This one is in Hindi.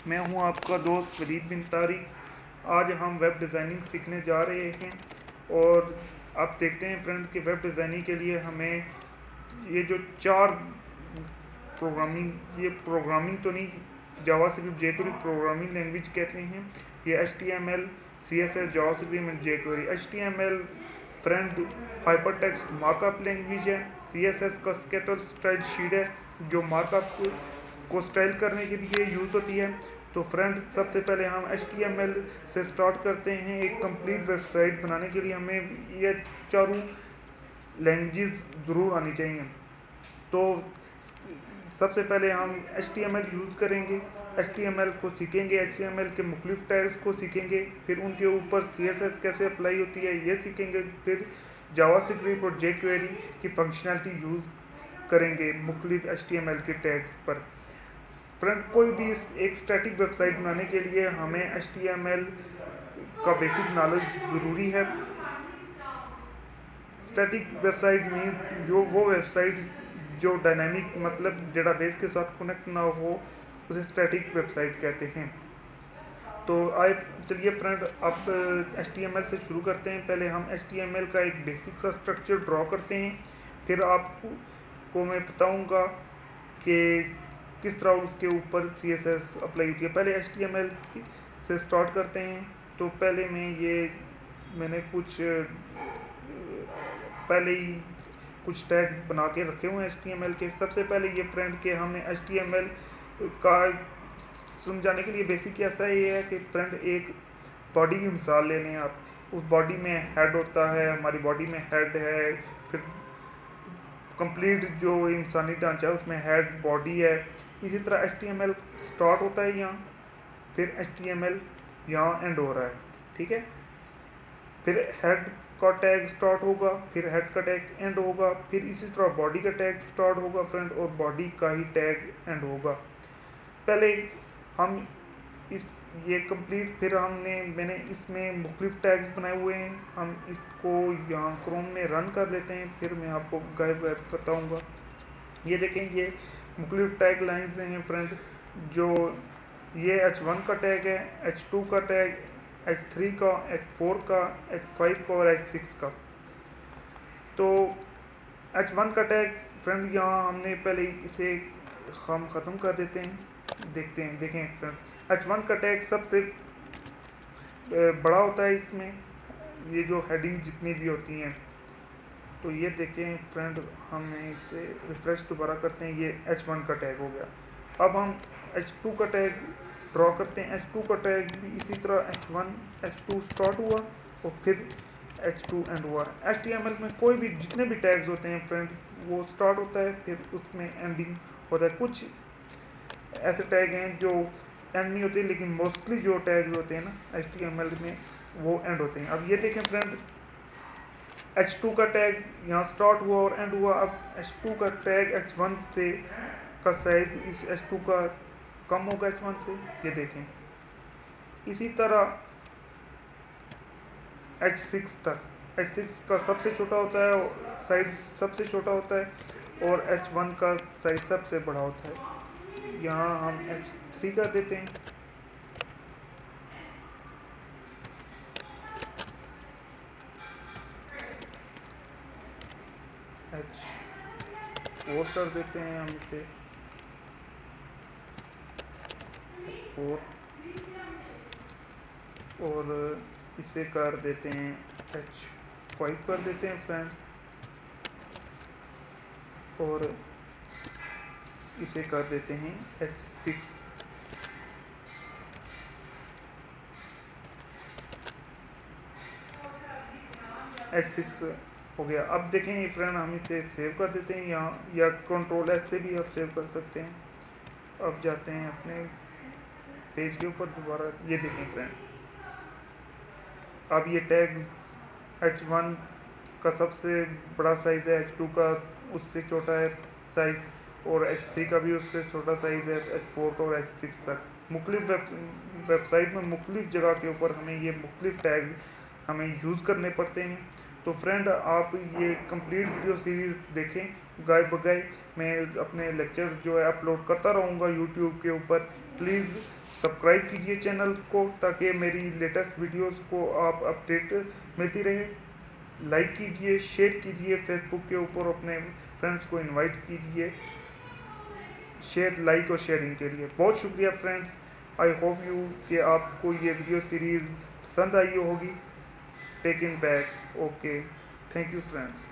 मैं हूं आपका दोस्त वलीद बिन तारिक। आज हम वेब डिज़ाइनिंग सीखने जा रहे हैं और आप देखते हैं फ्रेंड कि वेब डिज़ाइनिंग के लिए हमें ये जो चार प्रोग्रामिंग तो नहीं, JavaScript jQuery programming language कहते हैं। ये H T M L, C S S, JavaScript jQuery. H T M L friend hypertext markup language है। सी एस एस का स्केटर स्टाइल शीट है जो मार्कअप को स्टाइल करने के लिए यूज़ होती है। तो फ्रेंड सबसे पहले हम एच टी एम एल से स्टार्ट करते हैं। एक कंप्लीट वेबसाइट बनाने के लिए हमें ये चारों लैंग्वेजेस ज़रूर आनी चाहिए। तो सबसे पहले हम H T M L use करेंगे, एच टी एम एल को सीखेंगे, एच टी एम एल के मुख्तलिफ टैग्स को सीखेंगे, फिर उनके ऊपर सी एस एस कैसे अप्लाई होती है ये सीखेंगे, फिर जावा स्क्रिप्ट और जे क्वेरी की फंक्शनैलिटी यूज़ करेंगे मुख्तलिफ एच टी एम एल के टैग्स पर। फ्रेंड कोई भी एक स्टैटिक वेबसाइट बनाने के लिए हमें एच टी एम एल का बेसिक नॉलेज ज़रूरी है। स्टैटिक वेबसाइट मीन्स वो वेबसाइट जो डायनामिक मतलब डेटाबेस के साथ कनेक्ट ना हो, उसे स्टैटिक वेबसाइट कहते हैं। तो आए चलिए फ्रेंड अब एच टी एम एल से शुरू करते हैं। पहले हम एच टी एम एल का एक बेसिक सा स्ट्रक्चर ड्रॉ करते हैं, फिर आपको मैं बताऊंगा कि किस तरह उसके ऊपर सी एस एस अप्लाई होती है। पहले एच टी एम एल से स्टार्ट करते हैं। तो पहले मैंने पहले ही कुछ टैग्स बना के रखे हुए हैं एच टी एम एल के। सबसे पहले ये फ्रेंड के हमने एच टी एम एल का समझाने के लिए बेसिक ऐसा ही है कि फ्रेंड एक बॉडी की मिसाल ले लें आप। उस बॉडी में हेड होता है, हमारी बॉडी में हेड है, फिर कंप्लीट जो इंसानी ढांचा है उसमें हेड बॉडी है। इसी तरह H T M L start होता है यहाँ, फिर एच टी एम एल यहाँ एंड हो रहा है, ठीक है। फिर हेड का टैग स्टार्ट होगा, फिर हेड का टैग एंड होगा, फिर इसी तरह बॉडी का टैग स्टार्ट होगा फ्रेंड और बॉडी का ही टैग एंड होगा। पहले हम इस ये कंप्लीट, फिर मैंने इसमें मुख्तलिफ टैग्स बनाए हुए हैं। हम इसको यहाँ क्रोम में रन कर लेते हैं, फिर मैं आपको गाइड बताऊँगा। ये देखें, ये मुख्तलिफ टैग लाइन्स हैं फ्रेंड। जो ये H1 का टैग है, H2 का टैग, H3 का, H4 का, H5 का और H6 का। तो H1 का टैग फ्रेंड यहाँ हमने पहले इसे हम ख़त्म कर देते हैं। देखें फ्रेंड, H1 का टैग सबसे बड़ा होता है इसमें, ये जो हेडिंग जितनी भी होती हैं। तो ये देखें फ्रेंड, हम इसे रिफ्रेश दोबारा करते हैं, ये H1 का टैग हो गया। अब हम H2 का टैग ड्रॉ करते हैं। H2 का टैग भी इसी तरह H1 H2 स्टार्ट हुआ और फिर H2 एंड हुआ। HTML में कोई भी जितने भी टैग्स होते हैं फ्रेंड, वो स्टार्ट होता है फिर उसमें एंडिंग होता है। कुछ ऐसे टैग हैं जो एंड नहीं होते, लेकिन मोस्टली जो टैग्स होते हैं ना HTML में वो एंड होते हैं। अब ये देखें फ्रेंड, H2 का टैग यहाँ स्टार्ट हुआ और एंड हुआ। अब H2 का टैग H1 से का साइज इस H2 का कम होगा H1 से, ये देखें। इसी तरह H6 तक, H6 का सबसे छोटा होता है, साइज सबसे छोटा होता है, और H1 का साइज सबसे बड़ा होता है। यहाँ हम H3 कर देते हैं। H4 कर देते हैं हम इसे, H4, और इसे कर देते हैं H5 कर देते हैं फ्रेंड, और इसे कर देते हैं H6। H6 हो गया। अब देखें ये फ्रेंड, हम इसे सेव कर देते हैं यहाँ, या Ctrl S से भी आप सेव कर सकते हैं। अब जाते हैं अपने पेज के ऊपर दोबारा। ये देखें फ्रेंड, अब ये टैग्स H1 का सबसे बड़ा साइज़ है, H2 का उससे छोटा है साइज़, और H3 का भी उससे छोटा साइज़ है, H4 का और H6 तक। मुख्तलिफ वेबसाइट में मुख्तलिफ जगह के ऊपर हमें ये मुख्तलिफ टैग्स हमें यूज़ करने पड़ते हैं। तो फ्रेंड, आप ये कंप्लीट वीडियो सीरीज़ देखें, गाय बगाए मैं अपने लेक्चर जो है अपलोड करता रहूँगा यूट्यूब के ऊपर। प्लीज़ सब्सक्राइब कीजिए चैनल को ताकि मेरी लेटेस्ट वीडियोस को आप अपडेट मिलती रहे। लाइक कीजिए, शेयर कीजिए, फेसबुक के ऊपर अपने फ्रेंड्स को इनवाइट कीजिए लाइक और शेयरिंग के लिए। बहुत शुक्रिया फ्रेंड्स। आई होप यू कि आपको ये वीडियो सीरीज़ पसंद आई होगी। Taking back. Okay, thank you friends.